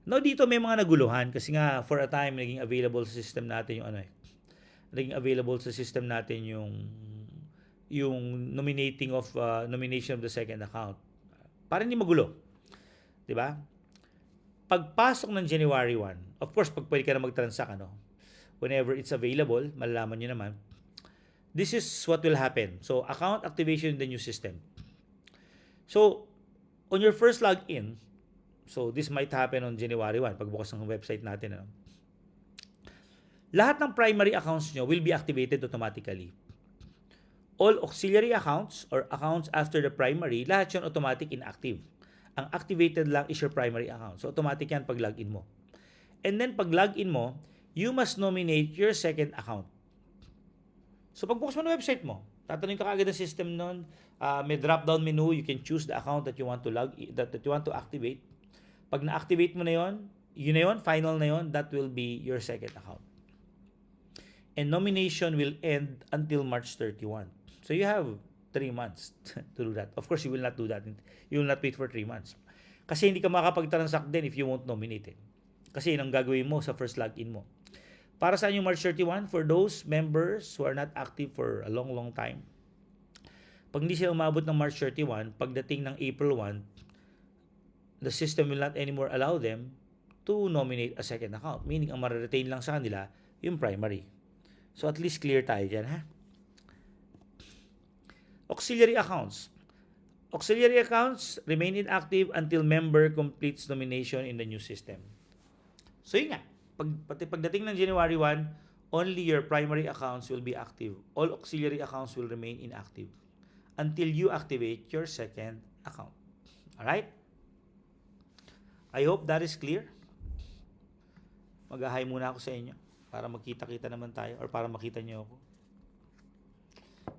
Now, dito may mga naguluhan kasi nga for a time naging available sa system natin yung naging available sa system natin yung nomination of the second account. Para hindi magulo. 'Di ba? Pagpasok ng January 1, of course, pag pwede ka na mag-transact, whenever it's available, malalaman nyo naman, this is what will happen. So, account activation in the new system. So, on your first login, so this might happen on January 1, pagbukas ng website natin, lahat ng primary accounts nyo will be activated automatically. All auxiliary accounts or accounts after the primary, lahat yun automatic inactive. Ang activated lang is your primary account. So, automatic yan pag login mo. And then, pag login mo, you must nominate your second account. So, pagbukas mo ng website mo, tatanungin ka agad ng system nun, may drop-down menu, you can choose the account that you want to that you want to activate. Pag na-activate mo na yun na yun, final na yun, that will be your second account. And nomination will end until March 31. So, you have 3 months to do that. Of course, you will not do that. You will not wait for 3 months. Kasi hindi ka makapag-transact din if you won't nominate it. Kasi yun ang gagawin mo sa first login mo. Para sa yung March 31, for those members who are not active for a long, long time, pag hindi sila umabot ng March 31, pagdating ng April 1, the system will not anymore allow them to nominate a second account. Meaning, ang ma-retain lang sa kanila yung primary. So, at least clear tayo dyan, ha? Auxiliary accounts. Auxiliary accounts remain inactive until member completes nomination in the new system. So yun nga, pagdating ng January 1, only your primary accounts will be active. All auxiliary accounts will remain inactive until you activate your second account. Alright? I hope that is clear. Mag-hi muna ako sa inyo para magkita-kita naman tayo or para makita niyo ako.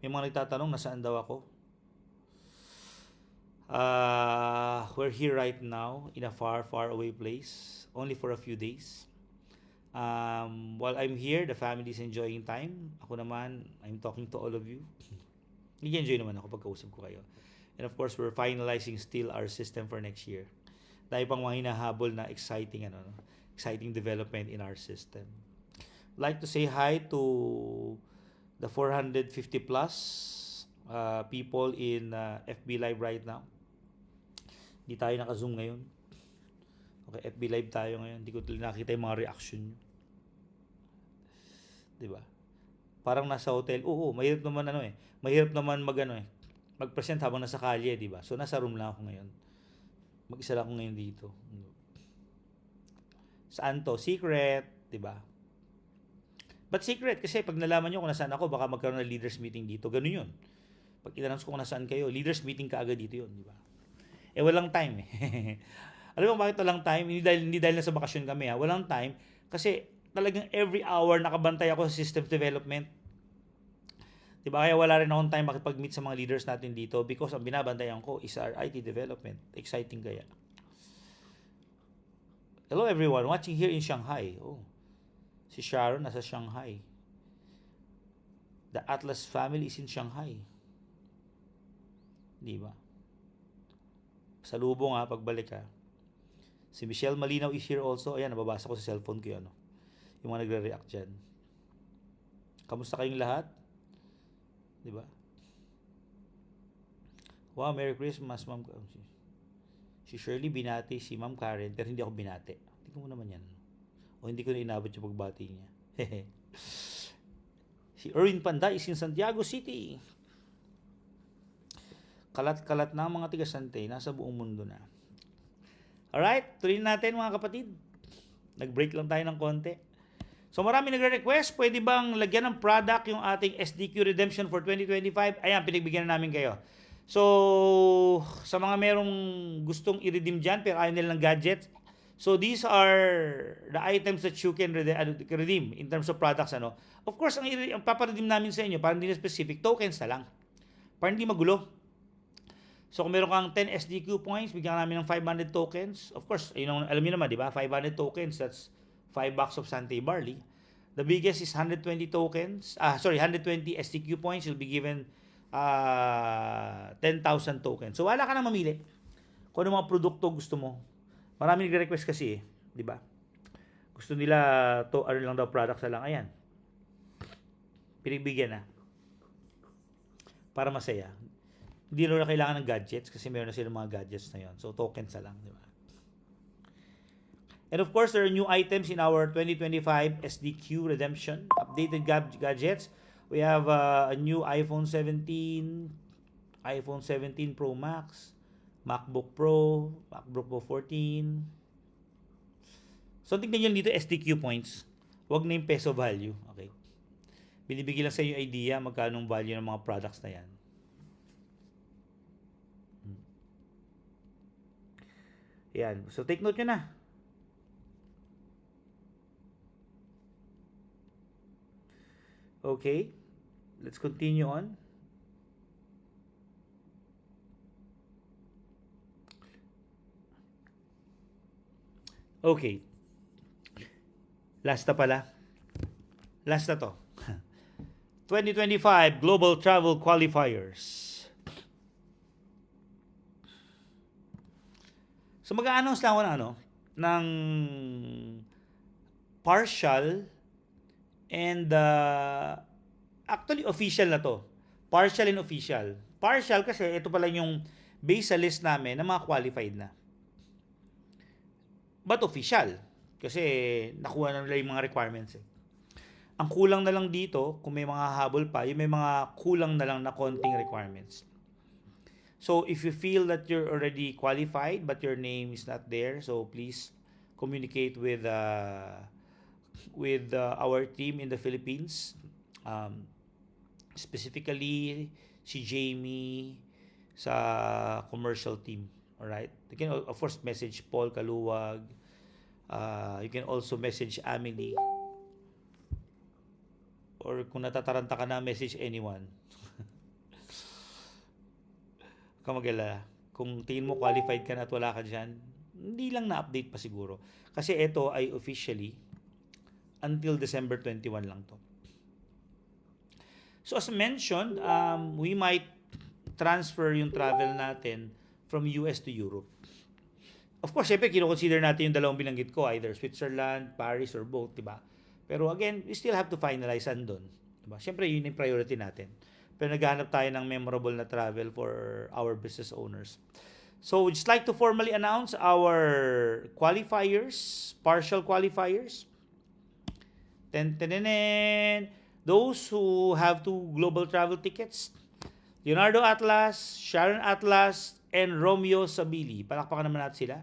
May mga nagtatanong, nasaan daw ako? We're here right now in a far, far away place, only for a few days. While I'm here, the family is enjoying time. Ako naman, I'm talking to all of you. Nag-enjoy naman ako pagkausap ko kayo. And of course, we're finalizing still our system for next year. Dahil pang mga hinahabol na exciting development in our system. I'd like to say hi to the 450 plus people in FB Live right now. Hindi tayo naka-zoom ngayon. Okay, FB Live tayo ngayon. Hindi ko nakita yung mga reaction nyo. Diba? Parang nasa hotel. Oo, mahirap naman mahirap naman mag-present habang nasa kalye, diba? So, nasa room lang ako ngayon. Mag-isa lang ako ngayon dito. Saan to? Secret, diba? But secret, kasi pag nalaman nyo kung nasaan ako, baka magkaroon ng leaders meeting dito. Ganun yun. Pag inannounce ko kung nasaan kayo, leaders meeting ka agad dito yun, di ba? Walang time eh. Alam mo bakit walang time? Hindi dahil nasa bakasyon kami ha. Walang time kasi talagang every hour nakabantay ako sa systems development. Di ba? Kaya wala rin akong time makipag-meet sa mga leaders natin dito because ang binabantayan ko is our IT development. Exciting kaya. Hello everyone, watching here in Shanghai. Oh. Si Sharon nasa Shanghai. The Atlas family is in Shanghai. Di ba? Salubong pagbalik ha. Si Michelle Malinaw is here also. Ayan, nababasa ko sa cellphone ko yun. Yung mga nagre-react dyan. Kamusta kayong lahat? Di ba? Wow, Merry Christmas, Ma'am. Si Shirley binati si Ma'am Karen, pero hindi ako binati. Tingnan mo naman yan. O hindi ko na inabot yung pagbati niya. Si Erwin Panday is in Santiago City. Kalat-kalat na ang mga tiga-Sante, nasa buong mundo na. Alright, tuloy natin mga kapatid. Nag-break lang tayo ng konti. So marami nagre-request, pwede bang lagyan ng product yung ating SDQ redemption for 2025? Ayan, pinagbigyan na namin kayo. So, sa mga merong gustong i-redeem dyan, pero ayaw nila ng gadgets, so these are the items that you can redeem in terms of products. Of course, ang paparedeem namin sa inyo, para hindi na specific, tokens na lang. Para hindi magulo. So kung meron kang 10 SDQ points, bigyan namin ng 500 tokens. Of course, alam niyo naman, di ba? 500 tokens, that's $5 of Sante Barley. The biggest is 120 tokens. 120 STQ points. You'll be given 10,000 tokens. So, wala ka na mamili kung ano mga produkto gusto mo. Marami nagre-request kasi di ba? Gusto nila to, ano lang daw, products na lang. Ayan. Pinagbigyan na. Para masaya. Hindi na kailangan ng gadgets kasi meron na silang mga gadgets na yon. So, tokens na lang, di ba? And of course, there are new items in our 2025 SDQ redemption. Updated gadgets. We have a new iPhone 17, iPhone 17 Pro Max, MacBook Pro, MacBook Pro 14. So, tingnan nyo dito SDQ points. Huwag na yung peso value. Okay. Binibigyan lang sa inyo idea magkano ang value ng mga products na yan. Yan. So, take note nyo na. Okay. Let's continue on. Okay. Last na pala. Last na to. 2025 Global Travel Qualifiers. So mag-a-announce lang ako ng partial and actually official na to. Partial and official. Partial kasi ito pala yung base sa list namin ng mga qualified na. But official kasi nakuha na nila yung mga requirements eh. Ang kulang na lang dito, kung may mga habol pa, yung may mga kulang na lang na konting requirements. So, if you feel that you're already qualified but your name is not there, so please communicate with our team in the Philippines. Specifically, si Jamie sa commercial team. Alright? You can, of course, message Paul Kaluwag. You can also message Amelie. Or kung natataranta ka na, message anyone. Kamagala. Kung tingin mo qualified ka na at wala ka dyan, hindi lang na-update pa siguro. Kasi ito ay officially until December 21 lang to. So as mentioned, we might transfer yung travel natin from US to Europe. Of course, syempre, kino-consider natin yung dalawang binanggit ko, either Switzerland, Paris, or both, diba? Pero again, we still have to finalize andun. Diba? Syempre, yun yung priority natin. Pero naghahanap tayo ng memorable na travel for our business owners. So, we'd just like to formally announce our qualifiers, partial qualifiers. Those who have 2 global travel tickets, Leonardo Atlas, Sharon Atlas, and Romeo Sabili. Palakpakan naman natin sila.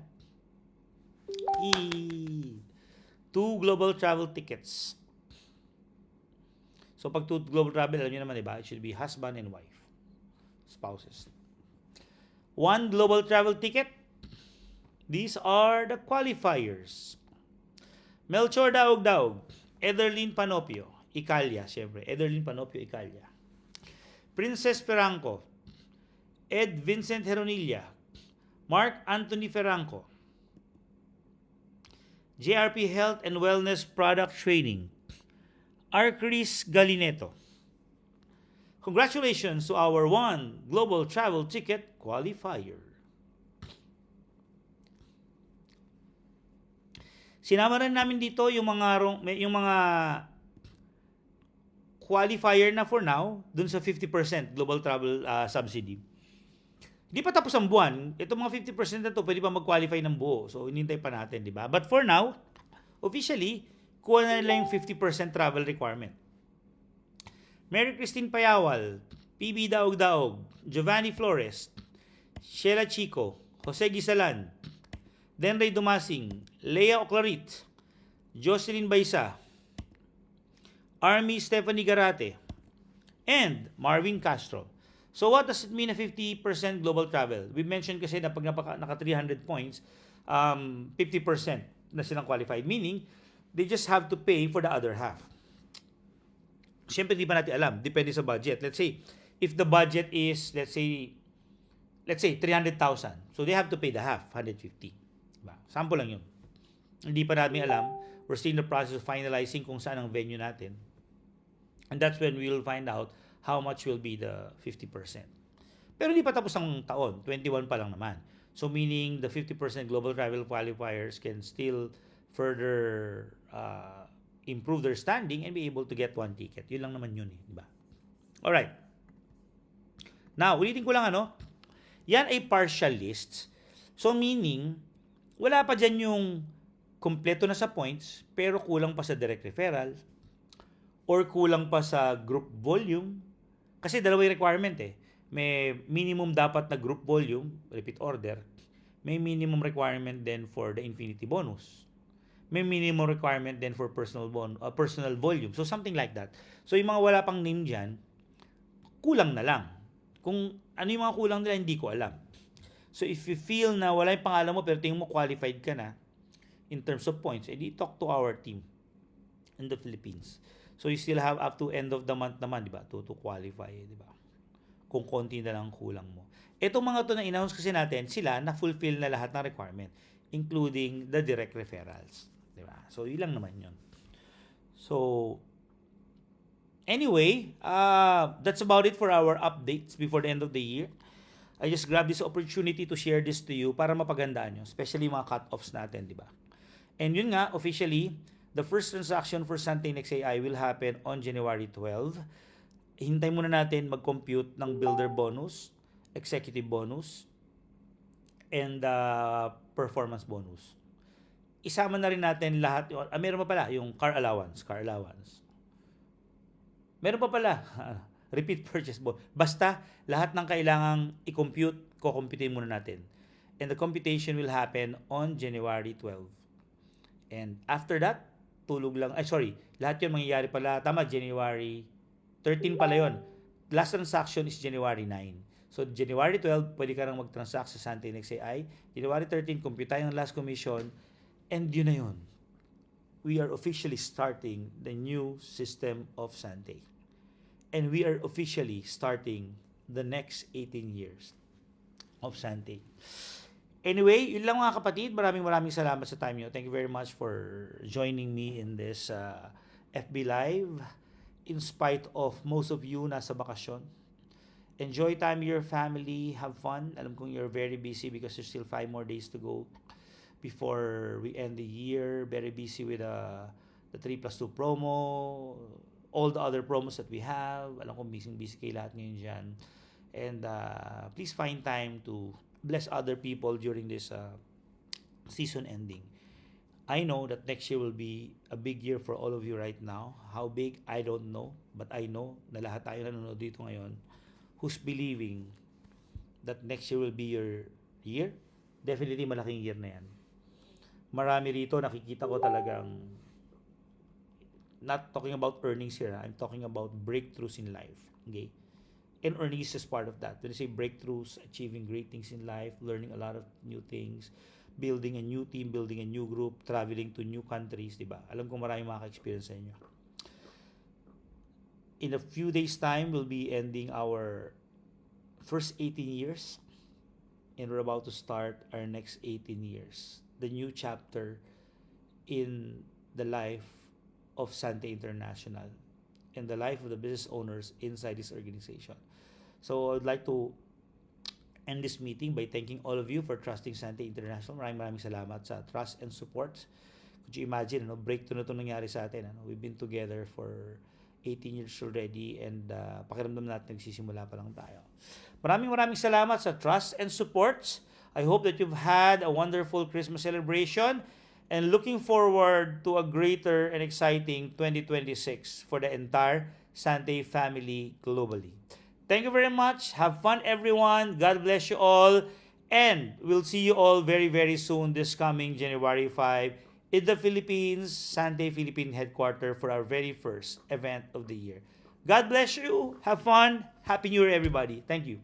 2 global travel tickets. So, pag 2 global travel, alam nyo naman, diba? It should be husband and wife. Spouses. 1 global travel ticket. These are the qualifiers. Melchor Daog-Daog, Ederlyn Panopio, Icalya, syempre. Ederlyn Panopio, Icalya. Princess Ferranco, Ed Vincent Heronilla, Mark Anthony Ferranco, JRP Health and Wellness Product Training, Arcris Galineto. Congratulations to our 1 global travel ticket qualifier. Sinama rin namin dito yung mga qualifier na for now dun sa 50% global travel subsidy. Hindi pa tapos ang buwan. Itong mga 50% na to, pwede pa mag-qualify ng buo. So, inintay pa natin, di ba? But for now, officially, kuha na nila yung 50% travel requirement. Mary Christine Payawal, PB Daog-Daog, Giovanni Flores, Sheila Chico, Jose Gisalan, Denray Dumasing, Lea Oclarit, Jocelyn Baisa, Army Stephanie Garate, and Marvin Castro. So what does it mean na 50% global travel? We mentioned kasi na pag naka 300 points, 50% na silang qualified. Meaning, they just have to pay for the other half. Siyempre, di pa natin alam. Depende sa budget. Let's say, if the budget is, let's say 300,000. So they have to pay the half, 150. Diba? Sample lang yun. Hindi pa natin alam. we're still in the process of finalizing kung saan ang venue natin. And that's when we will find out how much will be the 50%. Pero hindi pa tapos ang taon, 21 pa lang naman. So meaning the 50% global travel qualifiers can still further improve their standing and be able to get one ticket. Yun lang naman yun eh, di ba? Alright. Now, ulitin ko lang yan ay partial lists. So meaning, wala pa dyan yung kompleto na sa points, pero kulang pa sa direct referral, or kulang pa sa group volume. Kasi dalawa yung requirement eh. May minimum dapat na group volume, repeat order. May minimum requirement then for the infinity bonus. May minimum requirement then for personal volume. So something like that. So yung mga wala pang name dyan, kulang na lang. Kung ano yung mga kulang nila, hindi ko alam. So if you feel na wala yung pangalan mo pero tingin mo qualified ka na in terms of points, edi talk to our team in the Philippines. So you still have up to end of the month naman, di ba? To qualify, di ba? Kung konti na lang kulang mo. Itong mga to na in-announce kasi natin, sila na-fulfill na lahat ng requirement, including the direct referrals. Di ba? So yun lang naman yun. So anyway, that's about it for our updates before the end of the year. I just grabbed this opportunity to share this to you para mapagandaan nyo, especially mga cut-offs natin, di ba? And yun nga, officially, the first transaction for Santay Next AI will happen on January 12. Hintay muna natin mag-compute ng builder bonus, executive bonus, and performance bonus. Isama na rin natin lahat, meron pa pala yung car allowance. Meron pa pala, repeat purchase bonus. Basta, lahat ng kailangang i-compute, kukumputin muna natin. And the computation will happen on January 12. And after that, lahat yun mangyayari pala, tama, January 13 pala yun. Last transaction is January 9. So, January 12, pwede ka nang mag-transact sa Santay Next AI. January 13, compute tayo ng last commission. And yun na yun. We are officially starting the new system of Santay. And we are officially starting the next 18 years of Santay. Anyway, yun lang mga kapatid. Maraming salamat sa time nyo. Thank you very much for joining me in this FB Live. In spite of most of you nasa bakasyon. Enjoy time with your family. Have fun. Alam kong you're very busy because there's still 5 more days to go before we end the year. Very busy with the 3+2 promo, all the other promos that we have. Alam ko busy kayo lahat ngayon dyan. And please find time to bless other people during this season ending. I know that next year will be a big year for all of you right now. How big, I don't know. But I know na lahat tayo nanonood dito ngayon who's believing that next year will be your year. Definitely malaking year na yan. Marami rito nakikita ko talagang, not talking about earnings here, I'm talking about breakthroughs in life. Okay? And earnings is part of that. When you say breakthroughs, achieving great things in life, learning a lot of new things, building a new team, building a new group, traveling to new countries, di ba? Alam ko marami makaka-experience sa inyo. In a few days' time, we'll be ending our first 18 years and we're about to start our next 18 years. The new chapter in the life of Santay International and the life of the business owners inside this organization. So I'd like to end this meeting by thanking all of you for trusting Santay International. Maraming salamat sa trust and support. Could you imagine, breakthrough na ito nangyari sa atin. We've been together for 18 years already and pakiramdam natin nagsisimula pa lang tayo. Maraming salamat sa trust and support. I hope that you've had a wonderful Christmas celebration and looking forward to a greater and exciting 2026 for the entire Santay family globally. Thank you very much. Have fun, everyone. God bless you all. And we'll see you all very, very soon this coming January 5 in the Philippines, Santay Philippine headquarters for our very first event of the year. God bless you. Have fun. Happy New Year, everybody. Thank you.